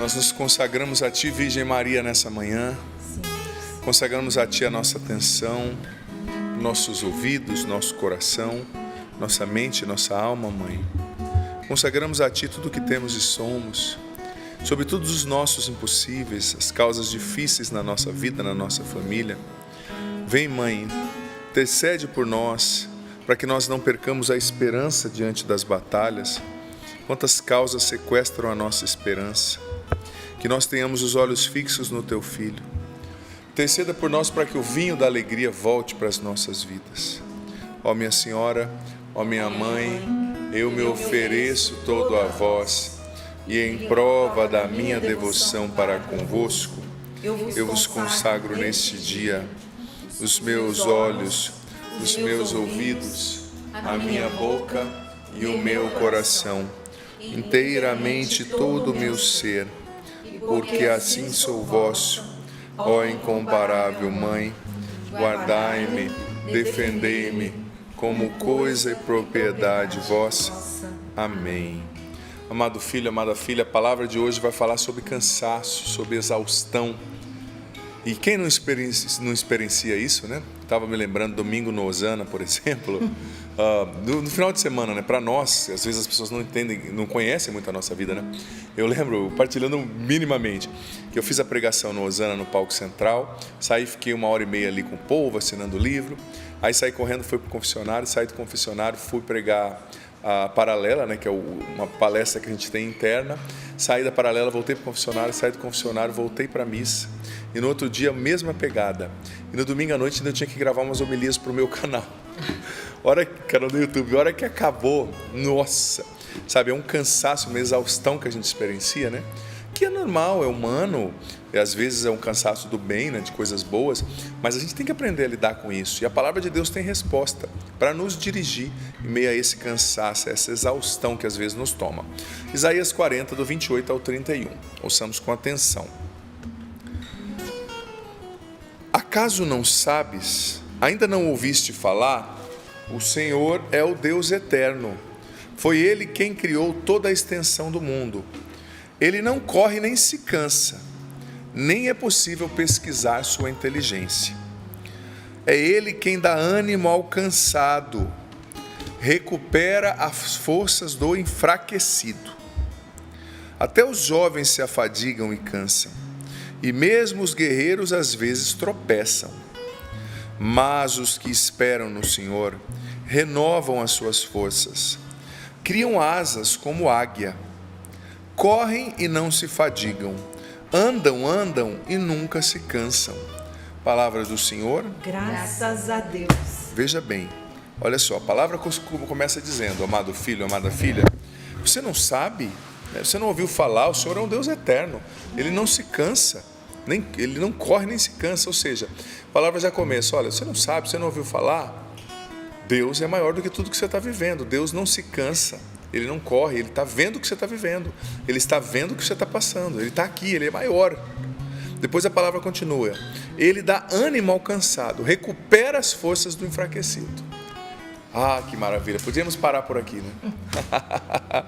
Nós nos consagramos a Ti, Virgem Maria, nessa manhã. Consagramos a Ti a nossa atenção, nossos ouvidos, nosso coração, nossa mente, nossa alma, Mãe. Consagramos a Ti tudo o que temos e somos, sobre todos os nossos impossíveis, as causas difíceis na nossa vida, na nossa família. Vem, Mãe, intercede por nós, para que nós não percamos a esperança diante das batalhas. Quantas causas sequestram a nossa esperança. Que nós tenhamos os olhos fixos no Teu Filho. Interceda por nós para que o vinho da alegria volte para as nossas vidas. Ó minha Senhora, ó minha Mãe, eu me ofereço todo a vós, e em prova da minha devoção para convosco, eu vos consagro neste dia os meus olhos, os meus ouvidos, a minha boca e o meu coração, inteiramente todo o meu ser, porque assim sou vosso, ó incomparável Mãe, guardai-me, defendei-me, como coisa e propriedade vossa. Amém. Amado filho, amada filha, a palavra de hoje vai falar sobre cansaço, sobre exaustão. E quem não experiencia isso, né? Estava me lembrando, domingo no Osana, por exemplo, no final de semana, né? Para nós, às vezes as pessoas não entendem, não conhecem muito a nossa vida, né? Eu lembro, partilhando minimamente, que eu fiz a pregação no Osana, no palco central, saí, fiquei 1h30 ali com o povo, assinando o livro, aí saí correndo, fui para o confessionário, saí do confessionário, fui pregar a Paralela, né? Que é uma palestra que a gente tem interna, saí da Paralela, voltei para o confessionário, saí do confessionário, voltei para a missa. E no outro dia, a mesma pegada. E no domingo à noite ainda eu tinha que gravar umas homilias para o meu canal. Canal do YouTube. A hora que acabou, nossa, sabe, é um cansaço, uma exaustão que a gente experiencia, né? Que é normal, é humano, e às vezes é um cansaço do bem, né, de coisas boas, mas a gente tem que aprender a lidar com isso. E a palavra de Deus tem resposta para nos dirigir em meio a esse cansaço, a essa exaustão que às vezes nos toma. Isaías 40, do 28 ao 31. Ouçamos com atenção. Acaso não sabes, ainda não ouviste falar? O Senhor é o Deus eterno. Foi Ele quem criou toda a extensão do mundo. Ele não corre nem se cansa, nem é possível pesquisar sua inteligência. É Ele quem dá ânimo ao cansado, recupera as forças do enfraquecido. Até os jovens se afadigam e cansam, e mesmo os guerreiros às vezes tropeçam. Mas os que esperam no Senhor renovam as suas forças, criam asas como águia, correm e não se fadigam, andam e nunca se cansam. Palavra do Senhor. Graças a Deus. Veja bem, olha só, a palavra começa dizendo, amado filho, amada filha, você não sabe, você não ouviu falar, o Senhor é um Deus eterno, Ele não se cansa, Ele não corre nem se cansa, ou seja, a palavra já começa, olha, você não sabe, você não ouviu falar, Deus é maior do que tudo que você está vivendo, Deus não se cansa, Ele não corre, Ele está vendo o que você está vivendo, Ele está vendo o que você está passando, Ele está aqui, Ele é maior. Depois a palavra continua, Ele dá ânimo ao cansado, recupera as forças do enfraquecido. Ah, que maravilha, podíamos parar por aqui, né?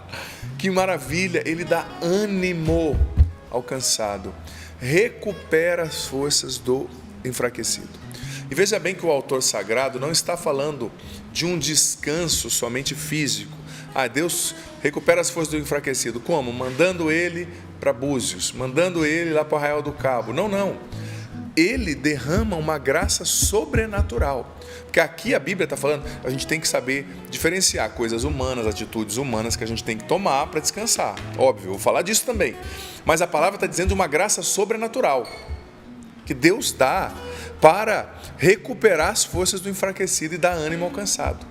Que maravilha, Ele dá ânimo ao cansado, recupera as forças do enfraquecido. E veja bem que o autor sagrado não está falando de um descanso somente físico. Deus recupera as forças do enfraquecido. Como? Mandando ele para Búzios, mandando ele lá para o Arraial do Cabo. Não. Ele derrama uma graça sobrenatural. Porque aqui a Bíblia está falando, a gente tem que saber diferenciar coisas humanas, atitudes humanas que a gente tem que tomar para descansar. Óbvio, eu vou falar disso também. Mas a palavra está dizendo de uma graça sobrenatural que Deus dá para recuperar as forças do enfraquecido e dar ânimo ao cansado.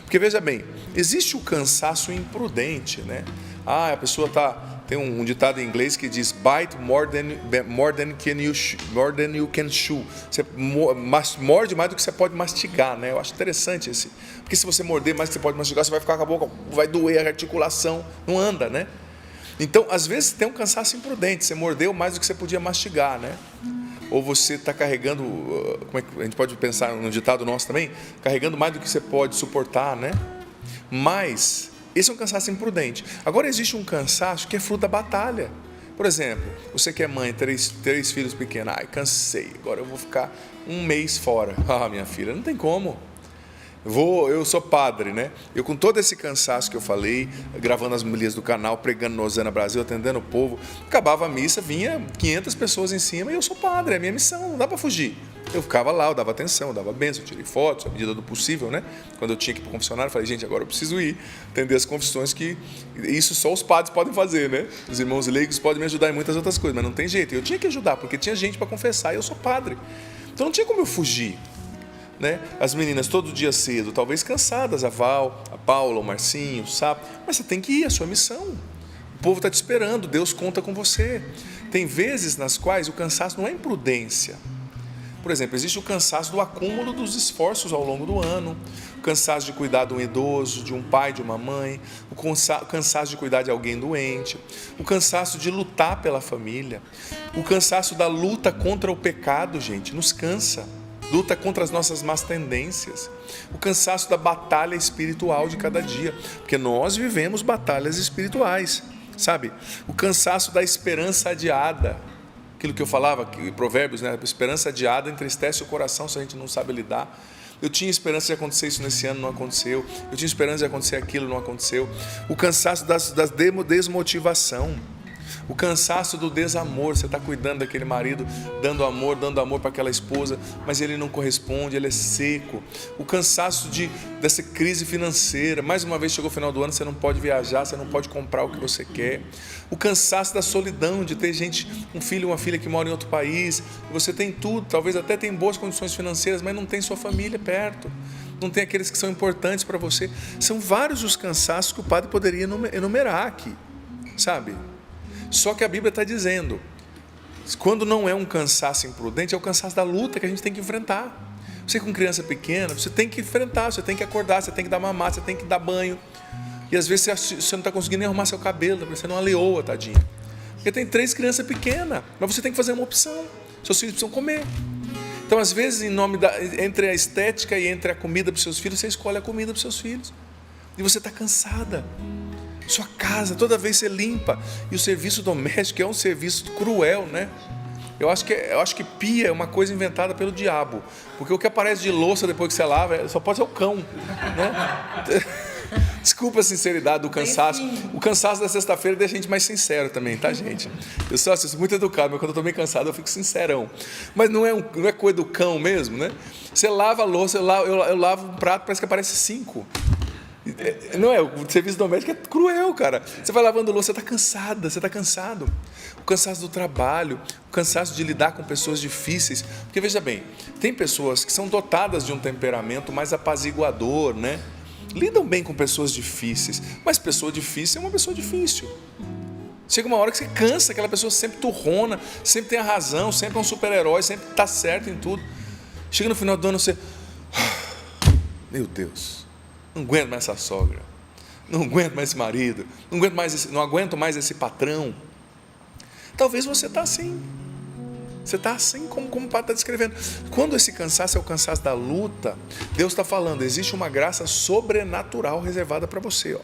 Porque veja bem, existe o cansaço imprudente, né? A pessoa tem um ditado em inglês que diz bite more than you can chew. Você morde mais do que você pode mastigar, né? Eu acho interessante esse. Porque se você morder mais do que você pode mastigar, você vai ficar com a boca, vai doer a articulação, não anda, né? Então, às vezes tem um cansaço imprudente, você mordeu mais do que você podia mastigar, né? Ou você está carregando, como é que a gente pode pensar no ditado nosso também, carregando mais do que você pode suportar, né? Mas esse é um cansaço imprudente. Agora existe um cansaço que é fruto da batalha, Por exemplo, você que é mãe, três filhos pequenos, ai, cansei, agora eu vou ficar um mês fora. Ah, minha filha, não tem como. Eu sou padre, né? Eu com todo esse cansaço que eu falei, gravando as homilias do canal, pregando no Osana Brasil, atendendo o povo, acabava a missa, vinha 500 pessoas em cima e eu sou padre, é a minha missão, não dá para fugir. Eu ficava lá, eu dava atenção, eu dava bênção, eu tirei fotos, à medida do possível, né? Quando eu tinha que ir para o confessionário, eu falei, gente, agora eu preciso ir atender as confissões, que isso só os padres podem fazer, né? Os irmãos leigos podem me ajudar em muitas outras coisas, mas não tem jeito. Eu tinha que ajudar, porque tinha gente para confessar e eu sou padre. Então não tinha como eu fugir. Né? As meninas todo dia cedo, talvez cansadas, a Val, a Paula, o Marcinho, o Sapo, mas você tem que ir, é a sua missão. O povo está te esperando, Deus conta com você. Tem vezes nas quais o cansaço não é imprudência. Por exemplo, existe o cansaço do acúmulo dos esforços ao longo do ano, o cansaço de cuidar de um idoso, de um pai, de uma mãe, o cansaço de cuidar de alguém doente, o cansaço de lutar pela família, o cansaço da luta contra o pecado, gente, nos cansa. Luta contra as nossas más tendências, o cansaço da batalha espiritual de cada dia, porque nós vivemos batalhas espirituais, sabe? O cansaço da esperança adiada, aquilo que eu falava, que Provérbios, né? A esperança adiada entristece o coração se a gente não sabe lidar. Eu tinha esperança de acontecer isso nesse ano, não aconteceu. Eu tinha esperança de acontecer aquilo, não aconteceu. O cansaço da desmotivação. O cansaço do desamor, você está cuidando daquele marido, dando amor para aquela esposa, mas ele não corresponde, ele é seco. O cansaço dessa crise financeira, mais uma vez chegou o final do ano, você não pode viajar, você não pode comprar o que você quer. O cansaço da solidão, de ter gente, um filho, uma filha que mora em outro país, você tem tudo, talvez até tem boas condições financeiras, mas não tem sua família perto. Não tem aqueles que são importantes para você. São vários os cansaços que o padre poderia enumerar aqui, sabe? Só que a Bíblia está dizendo, quando não é um cansaço imprudente, é o cansaço da luta que a gente tem que enfrentar. Você com criança pequena, você tem que enfrentar, você tem que acordar, você tem que dar mamar, você tem que dar banho. E às vezes você não está conseguindo nem arrumar seu cabelo, parecendo uma leoa, tadinha. Porque tem 3 crianças pequenas, mas você tem que fazer uma opção. Seus filhos precisam comer. Então, às vezes, entre a estética e entre a comida para os seus filhos, você escolhe a comida para os seus filhos. E você está cansada. Sua casa, toda vez você limpa. E o serviço doméstico é um serviço cruel, né? Eu acho que pia é uma coisa inventada pelo diabo. Porque o que aparece de louça depois que você lava só pode ser o cão, né? Desculpa a sinceridade do cansaço. O cansaço da sexta-feira deixa a gente mais sincero também, tá, gente? Eu sou muito educado, mas quando eu estou bem cansado eu fico sincerão. Mas não é coisa do cão mesmo, né? Você lava a louça, eu lavo um prato, parece que aparece 5. Não é, o serviço doméstico é cruel, cara. Você vai lavando louça, você está cansada, você está cansado. O cansaço do trabalho, o cansaço de lidar com pessoas difíceis. Porque veja bem, tem pessoas que são dotadas de um temperamento mais apaziguador, né? Lidam bem com pessoas difíceis, mas pessoa difícil é uma pessoa difícil. Chega uma hora que você cansa, aquela pessoa sempre turrona, sempre tem a razão, sempre é um super-herói, sempre está certo em tudo. Chega no final do ano, você... Meu Deus, não aguento mais essa sogra, não aguento mais esse marido, não aguento mais esse patrão. Talvez você está assim. Você está assim como o padre está descrevendo. Quando esse cansaço é o cansaço da luta, Deus está falando, existe uma graça sobrenatural reservada para você. Ó.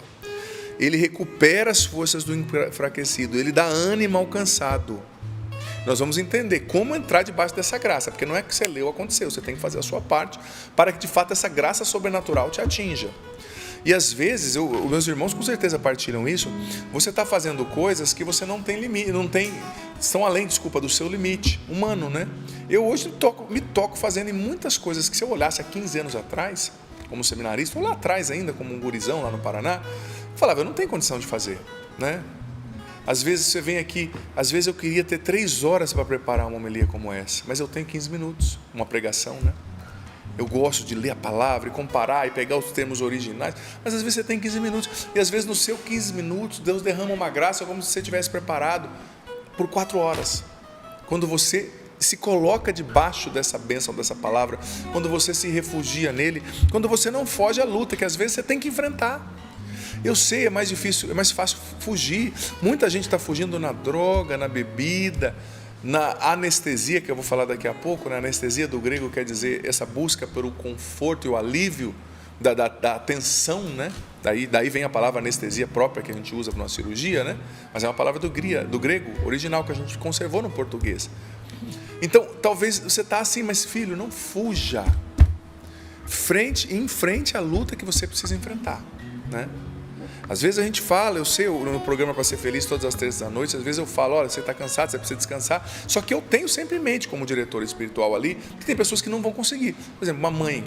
Ele recupera as forças do enfraquecido, ele dá ânimo ao cansado. Nós vamos entender como entrar debaixo dessa graça, porque não é que você leu, aconteceu, você tem que fazer a sua parte para que de fato essa graça sobrenatural te atinja. E às vezes, meus irmãos com certeza partilham isso, você está fazendo coisas que você não tem limite, estão além, do seu limite humano, né? Eu hoje me toco fazendo em muitas coisas que se eu olhasse há 15 anos atrás, como seminarista, ou lá atrás ainda, como um gurizão lá no Paraná, eu falava, eu não tenho condição de fazer, né? Às vezes você vem aqui, às vezes eu queria ter 3 horas para preparar uma homilia como essa, mas eu tenho 15 minutos, uma pregação, né? Eu gosto de ler a palavra e comparar e pegar os termos originais, mas às vezes você tem 15 minutos, e às vezes nos seus 15 minutos Deus derrama uma graça como se você tivesse preparado por 4 horas. Quando você se coloca debaixo dessa bênção, dessa palavra, quando você se refugia nele, quando você não foge à luta, que às vezes você tem que enfrentar. Eu sei, é mais difícil, é mais fácil fugir. Muita gente está fugindo na droga, na bebida, na anestesia, que eu vou falar daqui a pouco, né? Anestesia do grego quer dizer essa busca pelo conforto e o alívio, da tensão, né? Daí vem a palavra anestesia própria que a gente usa para uma cirurgia, né? Mas é uma palavra do grego original que a gente conservou no português. Então, talvez você está assim, mas filho, não fuja. Enfrente a luta que você precisa enfrentar, né? Às vezes a gente fala, eu sei, no programa Para Ser Feliz, todas as 3 da noite, às vezes eu falo, olha, você está cansado, você precisa descansar. Só que eu tenho sempre em mente, como diretor espiritual ali, que tem pessoas que não vão conseguir. Por exemplo, uma mãe,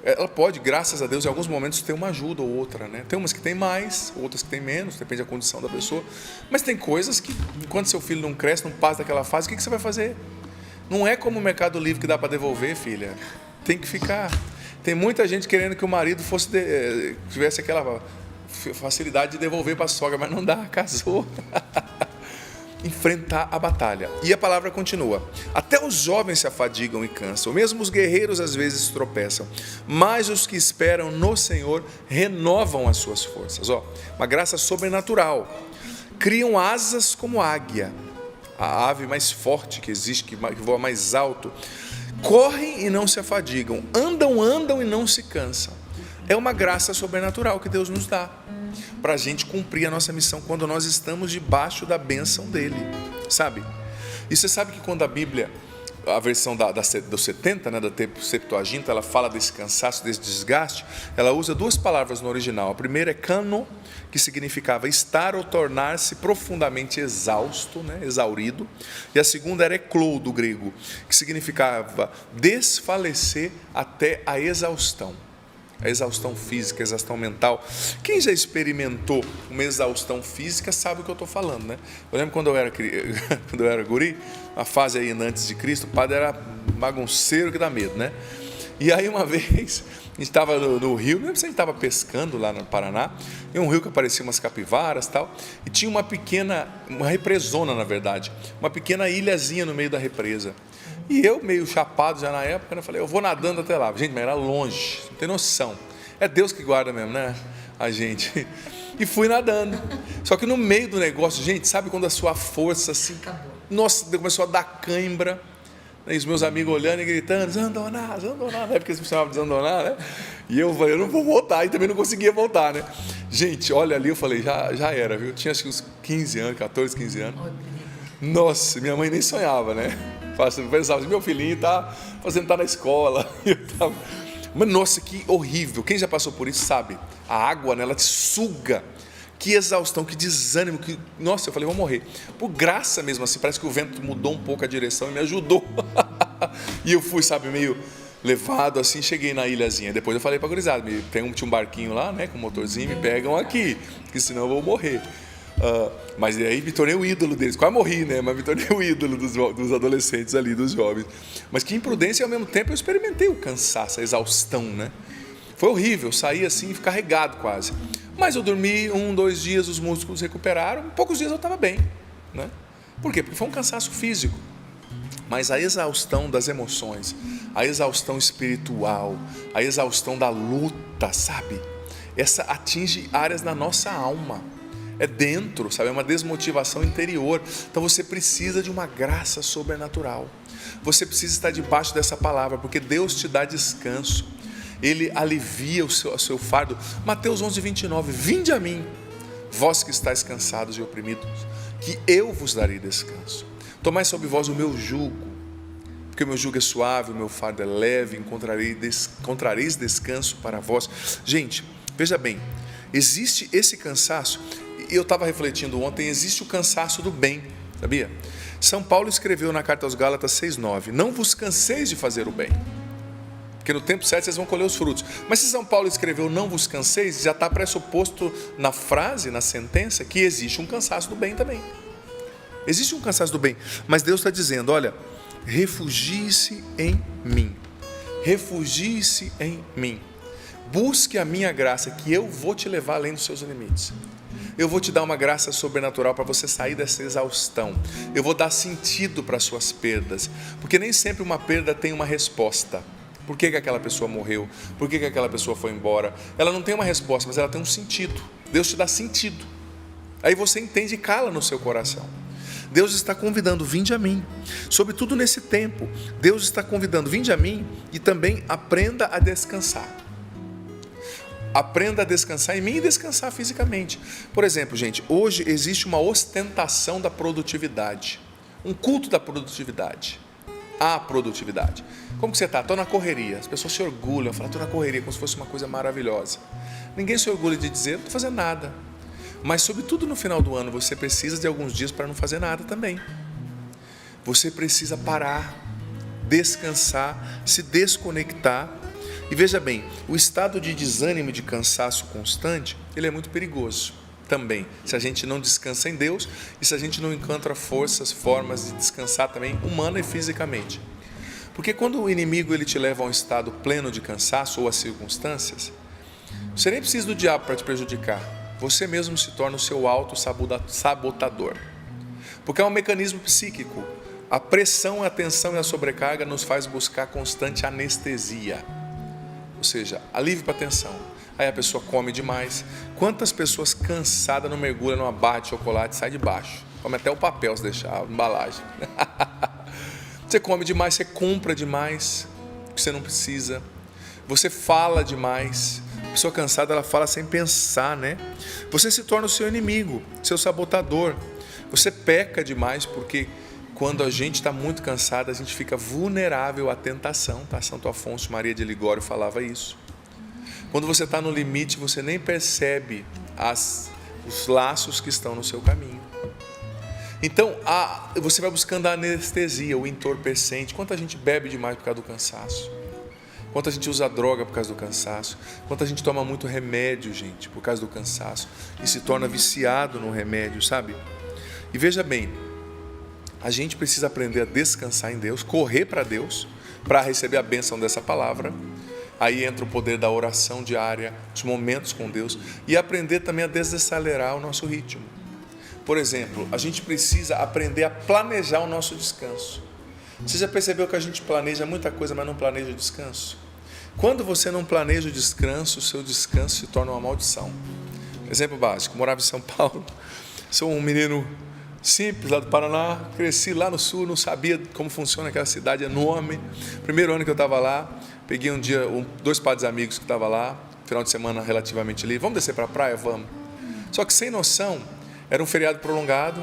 ela pode, graças a Deus, em alguns momentos ter uma ajuda ou outra, né? Tem umas que tem mais, outras que tem menos, depende da condição da pessoa. Mas tem coisas que, enquanto seu filho não cresce, não passa daquela fase, o que você vai fazer? Não é como o Mercado Livre que dá para devolver, filha. Tem que ficar. Tem muita gente querendo que o marido tivesse aquela facilidade de devolver para a sogra, mas não dá, casou. Enfrentar a batalha. E a palavra continua. Até os jovens se afadigam e cansam, mesmo os guerreiros às vezes tropeçam, mas os que esperam no Senhor renovam as suas forças. Uma graça sobrenatural. Criam asas como águia, a ave mais forte que existe, que voa mais alto. Correm e não se afadigam, andam e não se cansam. É uma graça sobrenatural que Deus nos dá para a gente cumprir a nossa missão quando nós estamos debaixo da bênção dele, sabe? E você sabe que quando a Bíblia, a versão dos 70, né, da Septuaginta, ela fala desse cansaço, desse desgaste, ela usa 2 palavras no original. A primeira é kano, que significava estar ou tornar-se profundamente exausto, né, exaurido. E a segunda era eklou, do grego, que significava desfalecer até a exaustão. A exaustão física, a exaustão mental. Quem já experimentou uma exaustão física sabe o que eu estou falando, né? Eu lembro quando eu era guri, a fase aí antes de Cristo, o padre era bagunceiro que dá medo, né? E aí uma vez, a gente estava no rio, não lembro se a gente estava pescando lá no Paraná, em um rio que aparecia umas capivaras e tal, e tinha uma represona, na verdade, uma pequena ilhazinha no meio da represa. E eu, meio chapado já na época, né, falei, eu vou nadando até lá. Gente, mas era longe, não tem noção. É Deus que guarda mesmo, né? A gente. E fui nadando. Só que no meio do negócio, gente, sabe quando a sua força assim... Acabou. Nossa, começou a dar cãibra. E os meus amigos olhando e gritando, Zandoná, Zandoná. Na época eles me chamavam de Zandoná, né? E eu falei, eu não vou voltar. E também não conseguia voltar, né? Gente, olha ali, eu falei, já era, viu? Eu tinha acho que uns 15 anos, 14, 15 anos. Nossa, minha mãe nem sonhava, né? Pensava assim, meu filhinho tá na escola. Mas nossa, que horrível. Quem já passou por isso sabe. A água, né, ela te suga. Que exaustão, que desânimo. Nossa, eu falei, vou morrer. Por graça mesmo assim, parece que o vento mudou um pouco a direção e me ajudou. E eu fui, sabe, meio levado assim, cheguei na ilhazinha. Depois eu falei pra gurizada, tinha um barquinho lá, né, com motorzinho, me pegam aqui, porque senão eu vou morrer. Mas aí me tornei o ídolo deles, quase morri, né? Mas me tornei o ídolo dos adolescentes ali, dos jovens. Mas que imprudência, ao mesmo tempo eu experimentei o cansaço, a exaustão, né? Foi horrível, saí assim carregado quase. Mas eu dormi 1-2 dias, os músculos recuperaram, em poucos dias eu estava bem, né? Por quê? Porque foi um cansaço físico. Mas a exaustão das emoções, a exaustão espiritual, a exaustão da luta, sabe? Essa atinge áreas na nossa alma. É dentro, sabe? É uma desmotivação interior. Então você precisa de uma graça sobrenatural. Você precisa estar debaixo dessa palavra, porque Deus te dá descanso. Ele alivia o seu fardo. Mateus 11:29. Vinde a mim, vós que estáis cansados e oprimidos, que eu vos darei descanso. Tomai sobre vós o meu jugo, porque o meu jugo é suave, o meu fardo é leve, encontrareis descanso para vós. Gente, veja bem, existe esse cansaço. Eu estava refletindo ontem, existe o cansaço do bem, sabia? São Paulo escreveu na carta aos Gálatas 6:9, não vos canseis de fazer o bem, porque no tempo certo vocês vão colher os frutos. Mas se São Paulo escreveu não vos canseis, já está pressuposto na frase, na sentença, que existe um cansaço do bem também. Existe um cansaço do bem, mas Deus está dizendo, olha, refugie-se em mim, refugie-se em mim, busque a minha graça, que eu vou te levar além dos seus limites. Eu vou te dar uma graça sobrenatural para você sair dessa exaustão. Eu vou dar sentido para as suas perdas, porque nem sempre uma perda tem uma resposta. Por que aquela pessoa morreu? Por que aquela pessoa foi embora? Ela não tem uma resposta, mas ela tem um sentido. Deus te dá sentido. Aí você entende e cala no seu coração. Deus está convidando, vinde a mim. Sobretudo nesse tempo, Deus está convidando, vinde a mim e também aprenda a descansar. aprenda a descansar em mim e descansar fisicamente. Por exemplo, gente, hoje existe uma ostentação da produtividade, um culto da produtividade. A produtividade. Como que você está? Estou na correria. As pessoas se orgulham, falam, estou na correria, como se fosse uma coisa maravilhosa. Ninguém se orgulha de dizer, não estou fazendo nada. Mas, sobretudo no final do ano, você precisa de alguns dias para não fazer nada também. Você precisa parar, descansar, se desconectar. E veja bem, o estado de desânimo e de cansaço constante, ele é muito perigoso também, se a gente não descansa em Deus e se a gente não encontra forças, formas de descansar também, humana e fisicamente. Porque quando o inimigo ele te leva a um estado pleno de cansaço ou a circunstâncias, você nem precisa do diabo para te prejudicar, você mesmo se torna o seu auto-sabotador. Porque é um mecanismo psíquico, a pressão, a tensão e a sobrecarga nos faz buscar constante anestesia, ou seja, alívio para a tensão. Aí a pessoa come demais. Quantas pessoas cansadas não mergulham numa barra de chocolate e sai de baixo? Come até o papel se deixar, a embalagem. Você come demais, você compra demais, que você não precisa. Você fala demais. A pessoa cansada, ela fala sem pensar, né? Você se torna o seu inimigo, seu sabotador. Você peca demais porque quando a gente está muito cansado, a gente fica vulnerável à tentação. Tá? Santo Afonso Maria de Ligório falava isso. Quando você está no limite, você nem percebe os laços que estão no seu caminho. Então, você vai buscando a anestesia, o entorpecente. Quanta gente bebe demais por causa do cansaço. Quanta gente usa droga por causa do cansaço. Quanta gente toma muito remédio, gente, por causa do cansaço. E se torna viciado no remédio, sabe? E veja bem, a gente precisa aprender a descansar em Deus, correr para Deus, para receber a bênção dessa palavra. Aí entra o poder da oração diária, os momentos com Deus e aprender também a desacelerar o nosso ritmo. Por exemplo, a gente precisa aprender a planejar o nosso descanso. Você já percebeu que a gente planeja muita coisa, mas não planeja o descanso? Quando você não planeja o descanso, o seu descanso se torna uma maldição. Exemplo básico, morava em São Paulo, sou um menino simples lá do Paraná, cresci lá no sul, não sabia como funciona aquela cidade enorme. Primeiro ano que eu estava lá, peguei um dia, 2 padres amigos que estavam lá, final de semana relativamente livre, vamos descer para a praia? Vamos. Só que sem noção, era um feriado prolongado,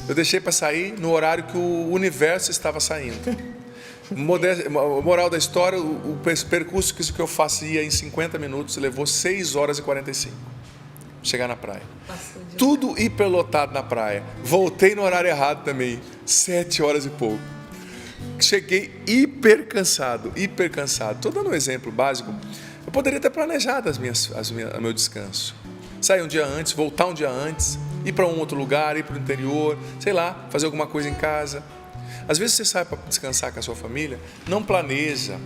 eu deixei para sair no horário que o universo estava saindo. Moral da história, o percurso que eu fazia em 50 minutos levou 6 horas e 45. Chegar na praia. Tudo hiperlotado na praia. Voltei no horário errado também, 7 horas e pouco. Cheguei hiper cansado. Estou dando um exemplo básico. Eu poderia ter planejado o meu descanso. Sair um dia antes, voltar um dia antes, ir para um outro lugar, ir para o interior, sei lá, fazer alguma coisa em casa. Às vezes você sai para descansar com a sua família, não planeja.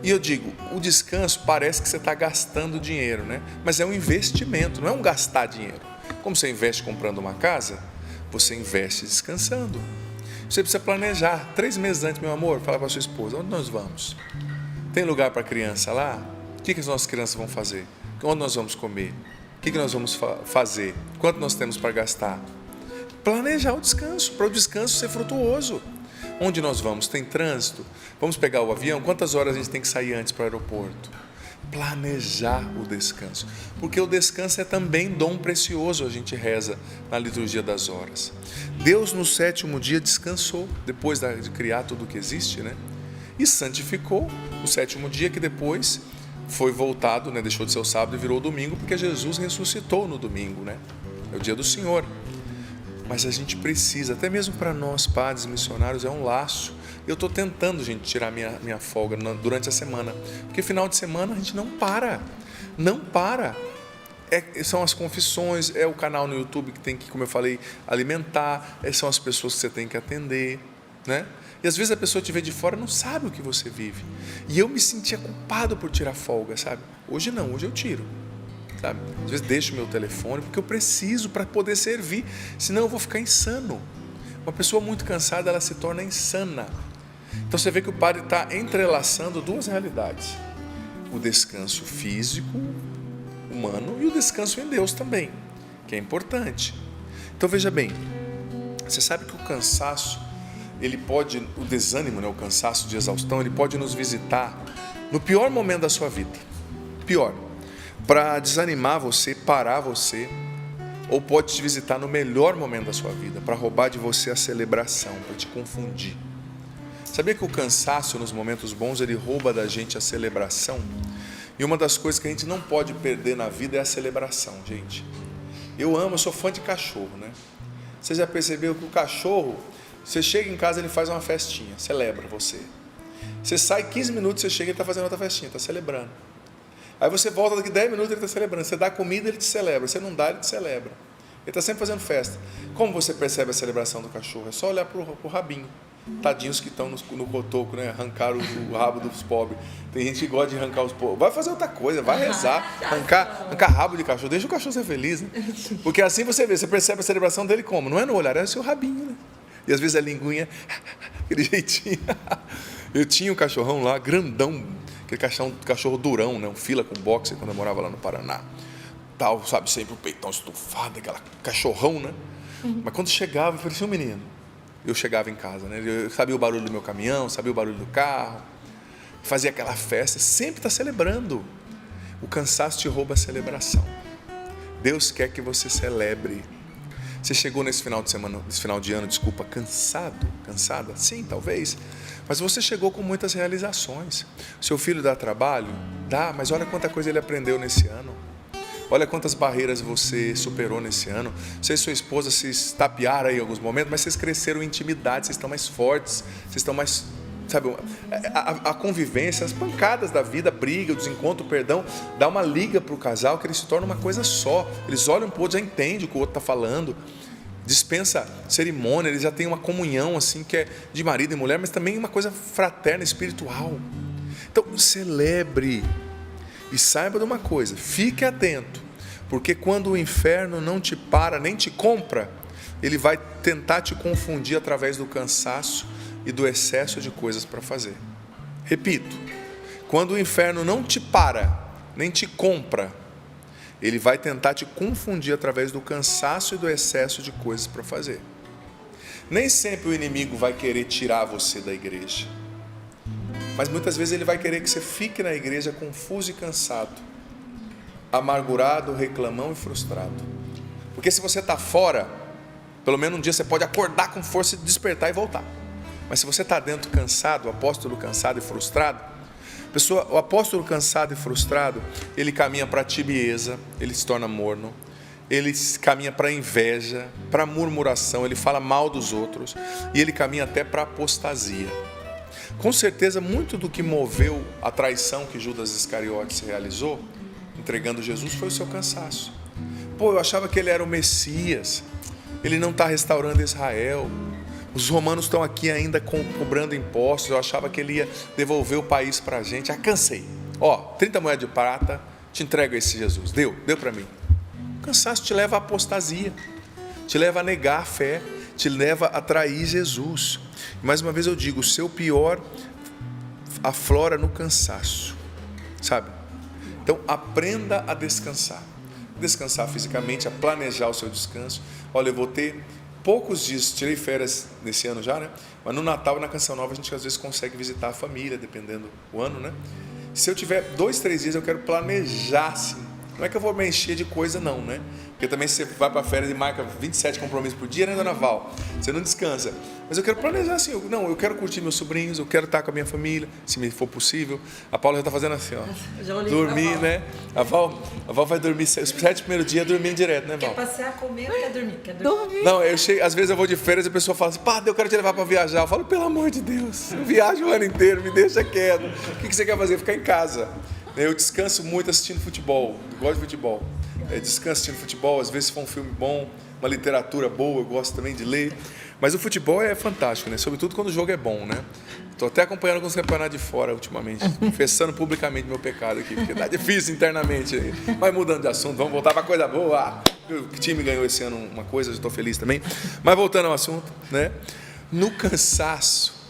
E eu digo, o descanso parece que você está gastando dinheiro, né? Mas é um investimento, não é um gastar dinheiro. Como você investe comprando uma casa, você investe descansando. Você precisa planejar. 3 meses antes, meu amor, fala para a sua esposa, onde nós vamos? Tem lugar para criança lá? O que as nossas crianças vão fazer? Onde nós vamos comer? O que nós vamos fazer? Quanto nós temos para gastar? Planejar o descanso, para o descanso ser frutuoso. Onde nós vamos? Tem trânsito? Vamos pegar o avião? Quantas horas a gente tem que sair antes para o aeroporto? Planejar o descanso. Porque o descanso é também dom precioso, a gente reza na liturgia das horas. Deus no 7º dia descansou, depois de criar tudo o que existe, né? E santificou o 7º dia, que depois foi voltado, né? Deixou de ser o sábado e virou o domingo, porque Jesus ressuscitou no domingo, né? É o dia do Senhor. Mas a gente precisa, até mesmo para nós, padres, missionários, é um laço. Eu estou tentando, gente, tirar minha folga durante a semana. Porque final de semana a gente não para. Não para. São as confissões, é o canal no YouTube que tem que, como eu falei, alimentar. São as pessoas que você tem que atender, né? E às vezes a pessoa te vê de fora e não sabe o que você vive. E eu me sentia culpado por tirar folga, sabe? Hoje não, hoje eu tiro. Sabe? Às vezes deixo meu telefone porque eu preciso para poder servir, senão eu vou ficar insano. Uma pessoa muito cansada, ela se torna insana. Então você vê que o padre está entrelaçando 2 realidades: o descanso físico, humano, e o descanso em Deus também, que é importante. Então veja bem, você sabe que o cansaço, o desânimo, né, o cansaço de exaustão, ele pode nos visitar no pior momento da sua vida. Pior. para desanimar você, parar você, ou pode te visitar no melhor momento da sua vida, para roubar de você a celebração, para te confundir. Sabia que o cansaço nos momentos bons, ele rouba da gente a celebração? E uma das coisas que a gente não pode perder na vida é a celebração, gente. Eu sou fã de cachorro, né? Você já percebeu que o cachorro, você chega em casa, ele faz uma festinha, celebra você. Você sai 15 minutos, você chega e ele está fazendo outra festinha, está celebrando. Aí você volta daqui 10 minutos, ele está celebrando. Você dá comida, ele te celebra. Você não dá, ele te celebra. Ele está sempre fazendo festa. Como você percebe a celebração do cachorro? É só olhar para o rabinho. Tadinhos que estão no cotoco, né? Arrancaram o rabo dos pobres. Tem gente que gosta de arrancar os pobres. Vai fazer outra coisa, vai rezar. Arrancar rabo de cachorro. Deixa o cachorro ser feliz, né? Porque assim você percebe a celebração dele como? Não é no olhar, é o seu rabinho, né? E às vezes a linguinha, aquele jeitinho. Eu tinha um cachorrão lá, grandão, aquele cachorro durão, né? Um fila com boxe, quando eu morava lá no Paraná. Tal, sabe, sempre o peitão estufado, aquela cachorrão, né? Mas quando chegava, parecia um menino. Eu chegava em casa, né? Eu sabia o barulho do meu caminhão, sabia o barulho do carro, fazia aquela festa, sempre está celebrando. O cansaço te rouba a celebração. Deus quer que você celebre. Você chegou nesse final de ano, cansada? Sim, talvez. Mas você chegou com muitas realizações. Seu filho dá trabalho? Dá, mas olha quanta coisa ele aprendeu nesse ano. Olha quantas barreiras você superou nesse ano. Você e sua esposa se estapearam aí em alguns momentos, mas vocês cresceram em intimidade, vocês estão mais fortes, vocês estão mais... Sabe, a convivência, as pancadas da vida, a briga, o desencontro, o perdão, dá uma liga para o casal que eles se tornam uma coisa só. Eles olham para o outro, já entendem o que o outro está falando. Dispensa cerimônia, eles já têm uma comunhão assim que é de marido e mulher, mas também uma coisa fraterna, espiritual. Então, celebre. E saiba de uma coisa, fique atento, porque quando o inferno não te para, nem te compra, ele vai tentar te confundir através do cansaço e do excesso de coisas para fazer. Repito, quando o inferno não te para, nem te compra, ele vai tentar te confundir através do cansaço e do excesso de coisas para fazer. Nem sempre o inimigo vai querer tirar você da igreja, mas muitas vezes ele vai querer que você fique na igreja confuso e cansado, amargurado, reclamão e frustrado. Porque se você está fora, pelo menos um dia você pode acordar com força, despertar e voltar. Mas se você está dentro cansado, o apóstolo cansado e frustrado, o apóstolo cansado e frustrado, ele caminha para a tibieza, ele se torna morno, ele caminha para a inveja, para a murmuração, ele fala mal dos outros e ele caminha até para a apostasia. Com certeza, muito do que moveu a traição que Judas Iscariotes realizou, entregando Jesus, foi o seu cansaço. Eu achava que ele era o Messias, ele não está restaurando Israel, os romanos estão aqui ainda cobrando impostos, eu achava que ele ia devolver o país para a gente. Cansei. 30 moedas de prata, te entrego esse Jesus. Deu para mim. O cansaço te leva à apostasia, te leva a negar a fé, te leva a trair Jesus. Mais uma vez eu digo, o seu pior aflora no cansaço, sabe? Então aprenda a descansar. Descansar fisicamente, a planejar o seu descanso. Olha, eu vou ter poucos dias, tirei férias nesse ano já, né? Mas no Natal e na Canção Nova a gente às vezes consegue visitar a família, dependendo do ano, né? Se eu tiver 2, 3 dias, eu quero planejar assim. Não é que eu vou me encher de coisa não, né? Porque também você vai para férias e marca 27 compromissos por dia, né, dona Val? Você não descansa. Mas eu quero planejar assim, eu quero curtir meus sobrinhos, eu quero estar com a minha família, se me for possível. A Paula já está fazendo assim, dormir, né? A Val vai dormir, os 7 primeiros dias dormindo direto, né, Val? Quer passear, comer ou quer dormir? Não, às vezes eu vou de férias e a pessoa fala assim, eu quero te levar para viajar. Eu falo, pelo amor de Deus, eu viajo o ano inteiro, me deixa quieto. O que você quer fazer? Ficar em casa. Eu descanso muito assistindo futebol, eu gosto de futebol. Descanso assistindo futebol, às vezes se for um filme bom, uma literatura boa, eu gosto também de ler. Mas o futebol é fantástico, né? Sobretudo quando o jogo é bom, né? Estou até acompanhando alguns campeonatos de fora ultimamente, confessando publicamente meu pecado aqui, porque tá difícil internamente. Mas mudando de assunto, vamos voltar para coisa boa. O time ganhou esse ano uma coisa, eu estou feliz também. Mas voltando ao assunto, né? No cansaço,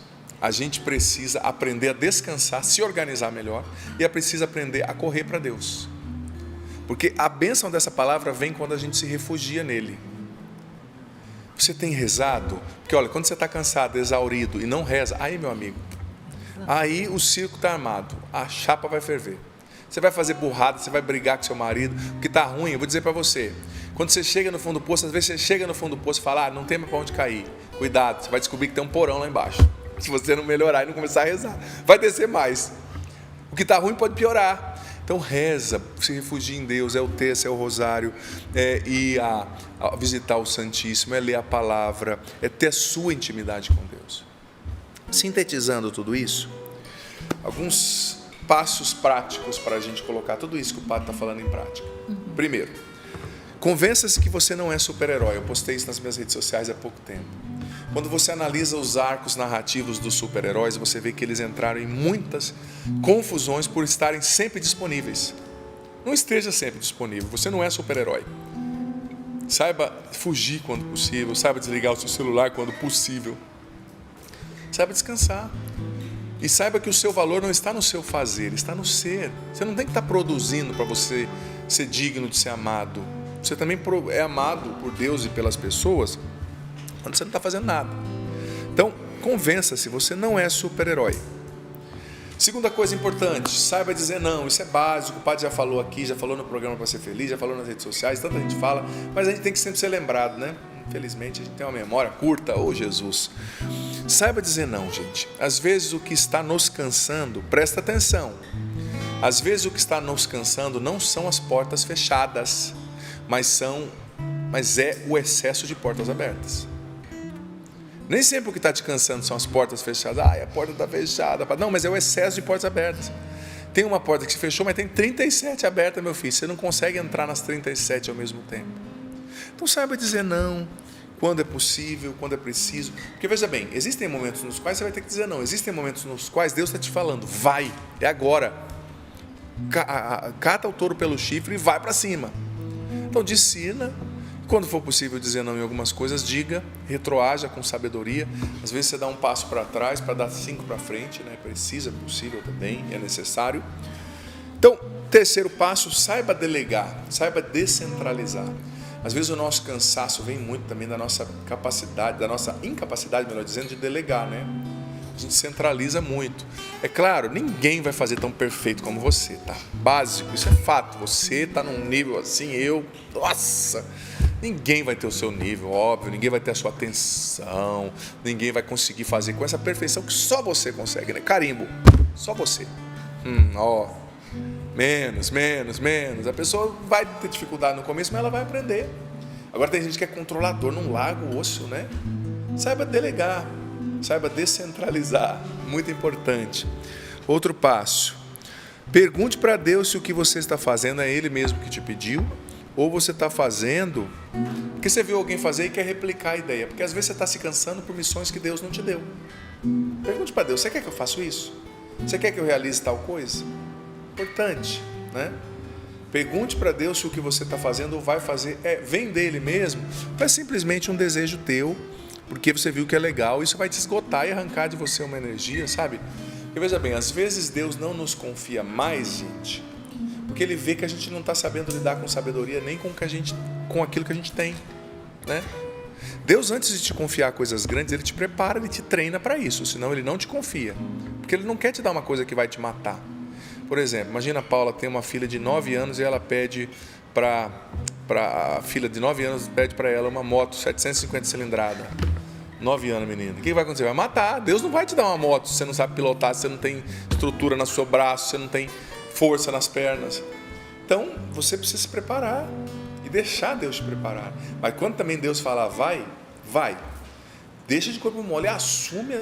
a gente precisa aprender a descansar, se organizar melhor e precisa aprender a correr para Deus. Porque a bênção dessa palavra vem quando a gente se refugia nele. Você tem rezado? Porque olha, quando você está cansado, exaurido e não reza, aí meu amigo, aí o circo está armado, a chapa vai ferver. Você vai fazer burrada, você vai brigar com seu marido, o que está ruim, eu vou dizer para você. Quando você chega no fundo do poço, às vezes você chega no fundo do poço e fala, não tem mais para onde cair. Cuidado, você vai descobrir que tem um porão lá embaixo. Se você não melhorar e não começar a rezar, vai descer mais. O que está ruim pode piorar. Então reza, se refugia em Deus, é o terço, é o rosário, é ir a visitar o Santíssimo, é ler a palavra, é ter a sua intimidade com Deus. Sintetizando tudo isso, alguns passos práticos para a gente colocar tudo isso que o padre está falando em prática. Primeiro, convença-se que você não é super-herói. Eu postei isso nas minhas redes sociais há pouco tempo. Quando você analisa os arcos narrativos dos super-heróis, você vê que eles entraram em muitas confusões por estarem sempre disponíveis. Não esteja sempre disponível, você não é super-herói. Saiba fugir quando possível, saiba desligar o seu celular quando possível. Saiba descansar. E saiba que o seu valor não está no seu fazer, está no ser. Você não tem que estar produzindo para você ser digno de ser amado. Você também é amado por Deus e pelas pessoas quando você não está fazendo nada. Então, convença-se, você não é super-herói. Segunda coisa importante, saiba dizer não. Isso é básico, o padre já falou aqui, já falou no programa para ser feliz, já falou nas redes sociais, tanta gente fala, mas a gente tem que sempre ser lembrado, né? Infelizmente, a gente tem uma memória curta, Jesus. Saiba dizer não, gente. Às vezes o que está nos cansando, presta atenção, às vezes o que está nos cansando não são as portas fechadas, mas é o excesso de portas abertas. Nem sempre o que está te cansando são as portas fechadas. A porta está fechada. Não, mas é o excesso de portas abertas. Tem uma porta que se fechou, mas tem 37 abertas, meu filho. Você não consegue entrar nas 37 ao mesmo tempo. Então saiba dizer não, quando é possível, quando é preciso. Porque veja bem, existem momentos nos quais você vai ter que dizer não. Existem momentos nos quais Deus está te falando, vai, é agora. Cata o touro pelo chifre e vai para cima. Então discina. Quando for possível dizer não em algumas coisas, diga, retroaja com sabedoria. Às vezes você dá um passo para trás para dar 5 para frente, né? Precisa, é possível também, é necessário. Então, terceiro passo, saiba delegar, saiba descentralizar. Às vezes o nosso cansaço vem muito também da nossa capacidade, da nossa incapacidade, melhor dizendo, de delegar, né? A gente centraliza muito. É claro, ninguém vai fazer tão perfeito como você, tá? Básico, isso é fato. Você está num nível assim, nossa... Ninguém vai ter o seu nível, óbvio, ninguém vai ter a sua atenção, ninguém vai conseguir fazer com essa perfeição que só você consegue, né? Carimbo, só você. Menos. A pessoa vai ter dificuldade no começo, mas ela vai aprender. Agora tem gente que é controlador, não larga o osso, né? Saiba delegar, saiba descentralizar, muito importante. Outro passo, pergunte para Deus se o que você está fazendo é Ele mesmo que te pediu, ou você está fazendo porque você viu alguém fazer e quer replicar a ideia. Porque às vezes você está se cansando por missões que Deus não te deu. Pergunte para Deus, você quer que eu faça isso? Você quer que eu realize tal coisa? Importante, né? Pergunte para Deus se o que você está fazendo ou vai fazer vem dele mesmo, ou é simplesmente um desejo teu, porque você viu que é legal. Isso vai te esgotar e arrancar de você uma energia, sabe? E veja bem, às vezes Deus não nos confia mais, gente, porque Ele vê que a gente não está sabendo lidar com sabedoria nem com aquilo que a gente tem, né? Deus, antes de te confiar coisas grandes, Ele te prepara, Ele te treina para isso, senão Ele não te confia, porque Ele não quer te dar uma coisa que vai te matar. Por exemplo, imagina a Paula tem uma filha de 9 anos e ela pede para a filha de 9 anos, pede para ela uma moto 750 cilindrada. 9 anos, menina. O que vai acontecer? Vai matar. Deus não vai te dar uma moto se você não sabe pilotar, se você não tem estrutura no seu braço, se você não tem força nas pernas. Então, você precisa se preparar e deixar Deus te preparar. Mas quando também Deus falar vai. Deixa de corpo mole, assume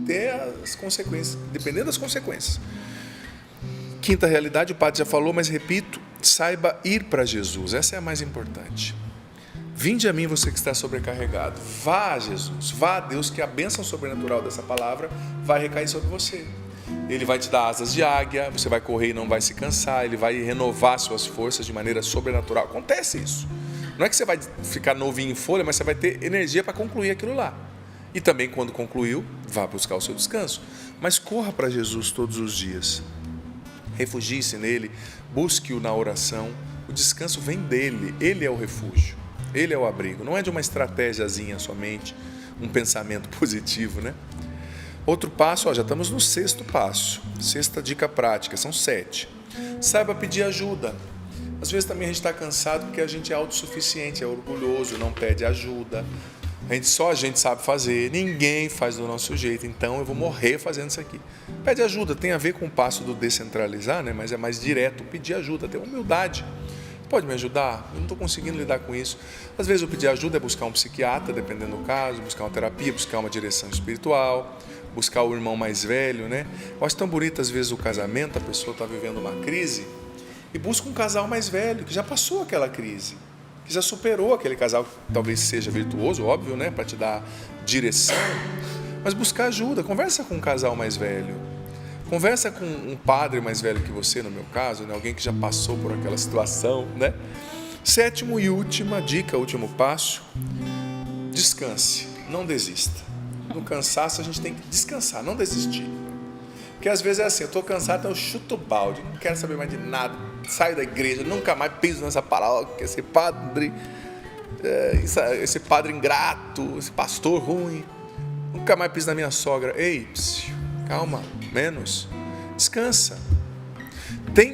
até as consequências, dependendo das consequências. Quinta realidade, o padre já falou, mas repito, saiba ir para Jesus. Essa é a mais importante. Vinde a mim, você que está sobrecarregado. Vá a Jesus, vá a Deus, que a bênção sobrenatural dessa palavra vai recair sobre você. Ele vai te dar asas de águia, você vai correr e não vai se cansar, Ele vai renovar suas forças de maneira sobrenatural. Acontece isso. Não é que você vai ficar novinho em folha, mas você vai ter energia para concluir aquilo lá. E também, quando concluiu, vá buscar o seu descanso. Mas corra para Jesus todos os dias. Refugie-se nele, busque-o na oração. O descanso vem dele, ele é o refúgio, ele é o abrigo. Não é de uma estratégiazinha somente, um pensamento positivo, né? Outro passo, já estamos no 6º passo, 6ª dica prática, são 7. Saiba pedir ajuda. Às vezes também a gente está cansado porque a gente é autossuficiente, é orgulhoso, não pede ajuda. Só a gente sabe fazer, ninguém faz do nosso jeito, então eu vou morrer fazendo isso aqui. Pede ajuda, tem a ver com o passo do descentralizar, né? Mas é mais direto, pedir ajuda, ter humildade. Pode me ajudar? Eu não estou conseguindo lidar com isso. Às vezes o pedir ajuda é buscar um psiquiatra, dependendo do caso, buscar uma terapia, buscar uma direção espiritual, buscar o irmão mais velho, né? Eu acho tão bonito às vezes o casamento, a pessoa está vivendo uma crise e busca um casal mais velho, que já passou aquela crise, que já superou aquele casal, que talvez seja virtuoso, óbvio, né? Para te dar direção, mas buscar ajuda, conversa com um casal mais velho. Conversa com um padre mais velho que você, no meu caso, né? Alguém que já passou por aquela situação, né? 7ª e última dica, último passo, descanse, não desista. No cansaço a gente tem que descansar, não desistir. Porque às vezes é assim, eu estou cansado, então eu chuto o balde, não quero saber mais de nada, saio da igreja, nunca mais piso nessa paróquia, esse padre ingrato, esse pastor ruim, nunca mais piso na minha sogra. Ei, calma, menos, descansa.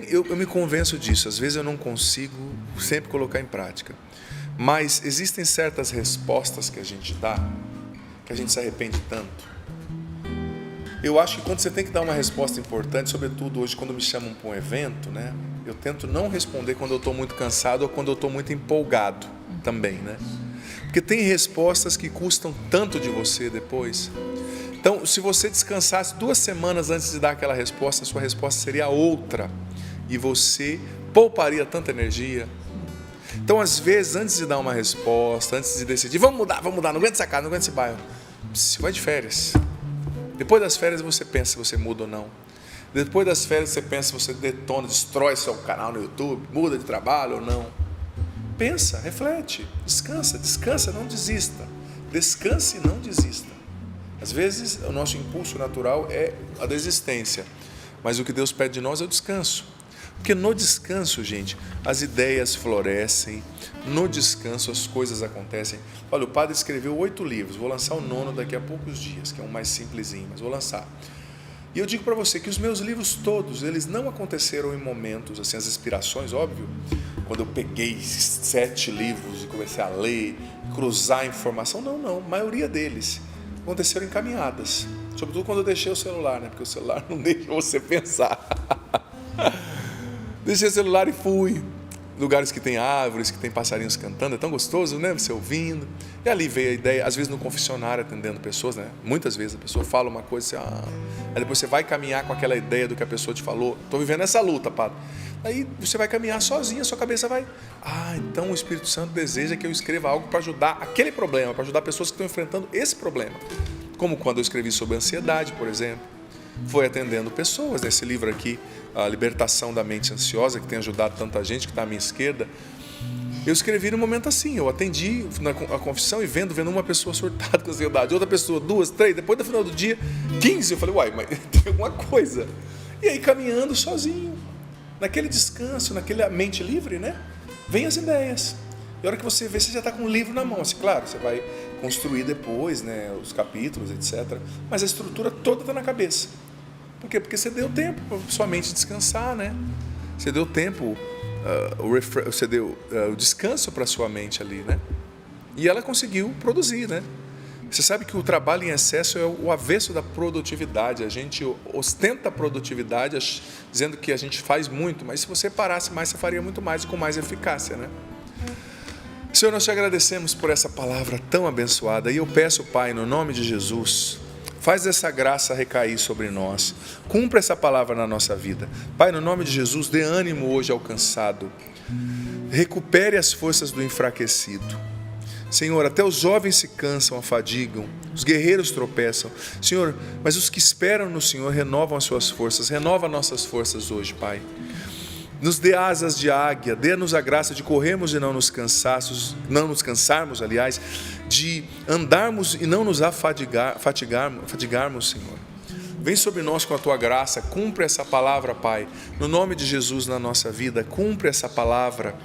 Eu me convenço disso, às vezes eu não consigo sempre colocar em prática, mas existem certas respostas que a gente dá, que a gente se arrepende tanto. Eu acho que quando você tem que dar uma resposta importante, sobretudo hoje quando me chamam para um evento, né, eu tento não responder quando eu estou muito cansado ou quando eu estou muito empolgado também, né? Porque tem respostas que custam tanto de você depois. Então, se você descansasse 2 semanas antes de dar aquela resposta, a sua resposta seria outra. E você pouparia tanta energia. Então, às vezes, antes de dar uma resposta, antes de decidir, vamos mudar, não aguento essa casa, não aguento esse bairro. Você vai de férias. Depois das férias você pensa se você muda ou não. Depois das férias você pensa se você detona, destrói seu canal no YouTube, muda de trabalho ou não. Pensa, reflete, descansa, não desista. Descanse e não desista. Às vezes o nosso impulso natural é a desistência, mas o que Deus pede de nós é o descanso. Porque no descanso, gente, as ideias florescem, no descanso as coisas acontecem. Olha, o padre escreveu 8 livros, vou lançar o 9º daqui a poucos dias, que é um mais simplesinho, mas vou lançar. E eu digo para você que os meus livros todos, eles não aconteceram em momentos, assim, as inspirações, óbvio, quando eu peguei 7 livros e comecei a ler, cruzar a informação, não, a maioria deles aconteceram em caminhadas, sobretudo quando eu deixei o celular, né? Porque o celular não deixa você pensar. Deixei o celular e fui. Lugares que tem árvores, que tem passarinhos cantando, é tão gostoso, né? Você ouvindo. E ali veio a ideia, às vezes no confessionário, atendendo pessoas, né? Muitas vezes a pessoa fala uma coisa, aí depois você vai caminhar com aquela ideia do que a pessoa te falou. Estou vivendo essa luta, padre. Aí você vai caminhar sozinho, a sua cabeça vai... então o Espírito Santo deseja que eu escreva algo para ajudar aquele problema, para ajudar pessoas que estão enfrentando esse problema. Como quando eu escrevi sobre ansiedade, por exemplo. Foi atendendo pessoas, nesse livro aqui, A Libertação da Mente Ansiosa, que tem ajudado tanta gente, que está à minha esquerda. Eu escrevi num momento assim, eu atendi a confissão e vendo uma pessoa surtada com ansiedade, outra pessoa, 2, 3, depois do final do dia, 15, eu falei, mas tem alguma coisa. E aí caminhando sozinho, naquele descanso, naquela mente livre, né? Vem as ideias. E a hora que você vê, você já está com um livro na mão. Assim, claro, você vai construir depois, né, os capítulos, etc. Mas a estrutura toda está na cabeça. Por quê? Porque você deu tempo para sua mente descansar, né? Você deu tempo, você deu o descanso para sua mente ali, né? E ela conseguiu produzir, né? Você sabe que o trabalho em excesso é o avesso da produtividade. A gente ostenta a produtividade dizendo que a gente faz muito, mas se você parasse mais, você faria muito mais e com mais eficácia, né? Senhor, nós te agradecemos por essa palavra tão abençoada e eu peço, Pai, no nome de Jesus, faz essa graça recair sobre nós, cumpra essa palavra na nossa vida. Pai, no nome de Jesus, dê ânimo hoje ao cansado, recupere as forças do enfraquecido. Senhor, até os jovens se cansam, afadigam, os guerreiros tropeçam. Senhor, mas os que esperam no Senhor renovam as suas forças, renova nossas forças hoje, Pai. Nos dê asas de águia, dê-nos a graça de corrermos e não nos cansarmos, de andarmos e não nos fatigarmos, Senhor. Vem sobre nós com a Tua graça, cumpre essa palavra, Pai, no nome de Jesus na nossa vida, cumpre essa palavra.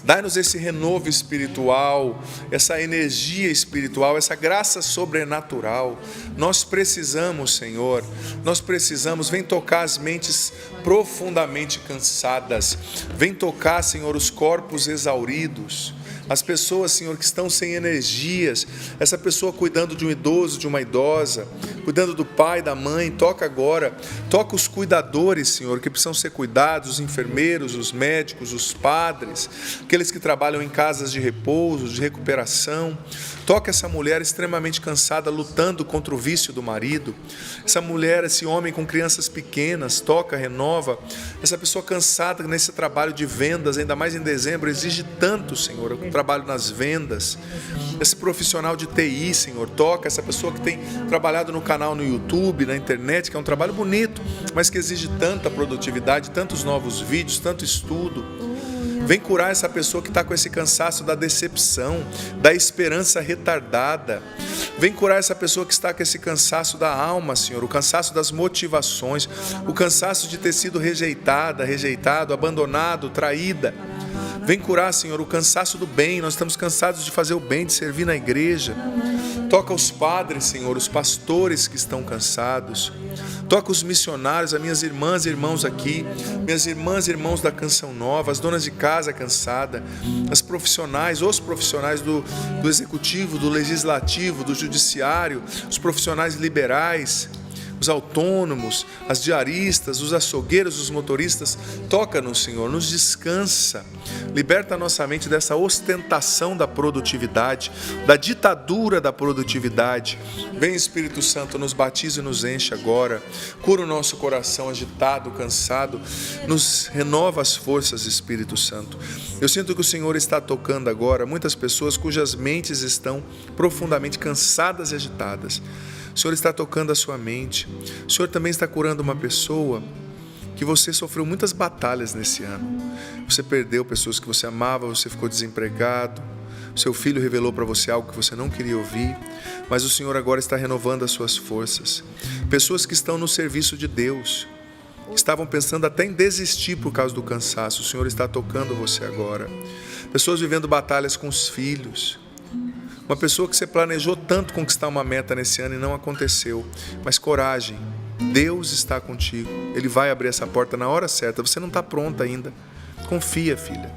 Dai-nos esse renovo espiritual, essa energia espiritual, essa graça sobrenatural. Nós precisamos, Senhor, nós precisamos. Vem tocar as mentes profundamente cansadas. Vem tocar, Senhor, os corpos exauridos. As pessoas, Senhor, que estão sem energias, essa pessoa cuidando de um idoso, de uma idosa, cuidando do pai, da mãe, toca agora, toca os cuidadores, Senhor, que precisam ser cuidados, os enfermeiros, os médicos, os padres, aqueles que trabalham em casas de repouso, de recuperação. Toca essa mulher extremamente cansada, lutando contra o vício do marido, essa mulher, esse homem com crianças pequenas, toca, renova, essa pessoa cansada nesse trabalho de vendas, ainda mais em dezembro, exige tanto, Senhor, o trabalho nas vendas, esse profissional de TI, Senhor, toca, essa pessoa que tem trabalhado no canal no YouTube, na internet, que é um trabalho bonito, mas que exige tanta produtividade, tantos novos vídeos, tanto estudo. Vem curar essa pessoa que está com esse cansaço da decepção, da esperança retardada. Vem curar essa pessoa que está com esse cansaço da alma, Senhor, o cansaço das motivações, o cansaço de ter sido rejeitada, rejeitado, abandonado, traída. Vem curar, Senhor, o cansaço do bem. Nós estamos cansados de fazer o bem, de servir na igreja. Toca os padres, Senhor, os pastores que estão cansados. Toca os missionários, as minhas irmãs e irmãos aqui, minhas irmãs e irmãos da Canção Nova, as donas de casa cansadas, as profissionais, os profissionais do executivo, do legislativo, do judiciário, os profissionais liberais, os autônomos, as diaristas, os açougueiros, os motoristas. Toca-nos, Senhor, nos descansa. Liberta a nossa mente dessa ostentação da produtividade, da ditadura da produtividade. Vem, Espírito Santo, nos batiza e nos enche agora. Cura o nosso coração agitado, cansado. Nos renova as forças, Espírito Santo. Eu sinto que o Senhor está tocando agora muitas pessoas cujas mentes estão profundamente cansadas e agitadas. O Senhor está tocando a sua mente. O Senhor também está curando uma pessoa que você sofreu muitas batalhas nesse ano. Você perdeu pessoas que você amava, você ficou desempregado, seu filho revelou para você algo que você não queria ouvir, mas o Senhor agora está renovando as suas forças. Pessoas que estão no serviço de Deus, estavam pensando até em desistir por causa do cansaço, o Senhor está tocando você agora. Pessoas vivendo batalhas com os filhos. Uma pessoa que você planejou tanto conquistar uma meta nesse ano e não aconteceu. Mas coragem, Deus está contigo. Ele vai abrir essa porta na hora certa. Você não está pronta ainda. Confia, filha.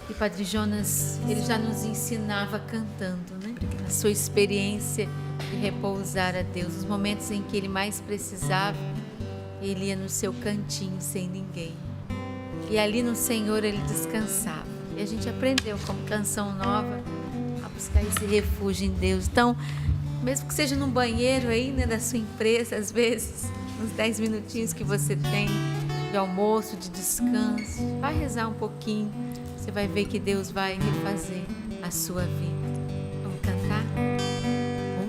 E Padre Jonas, ele já nos ensinava cantando, né? A sua experiência de repousar a Deus. Os momentos em que ele mais precisava, ele ia no seu cantinho sem ninguém. E ali no Senhor ele descansava. E a gente aprendeu como Canção Nova a buscar esse refúgio em Deus. Então, mesmo que seja num banheiro aí, né, da sua empresa, às vezes, uns 10 minutinhos que você tem de almoço, de descanso, vai rezar um pouquinho. Você vai ver que Deus vai refazer a sua vida. Vamos cantar?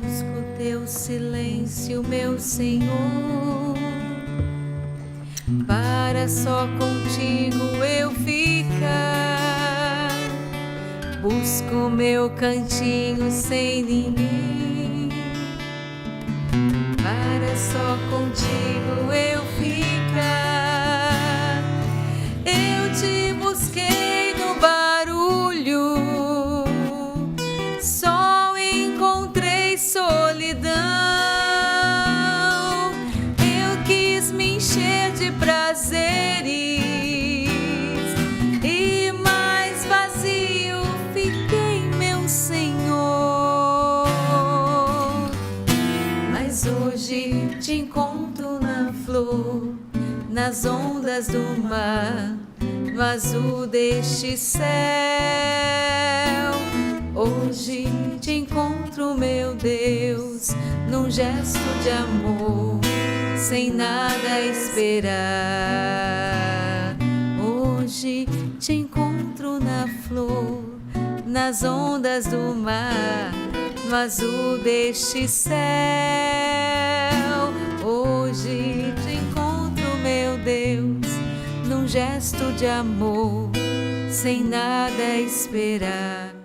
Busco teu silêncio, meu Senhor, para só contigo eu ficar. Busco meu cantinho sem ninguém, para só contigo eu ficar. Eu te busquei no barulho, só encontrei solidão. Eu quis me encher de prazeres e mais vazio fiquei, meu Senhor. Mas hoje te encontro na flor, nas ondas do mar, no azul deste céu. Hoje te encontro, meu Deus, num gesto de amor, sem nada esperar. Hoje te encontro na flor, nas ondas do mar, no azul deste céu. Hoje te encontro, meu Deus, num gesto de amor, sem nada esperar.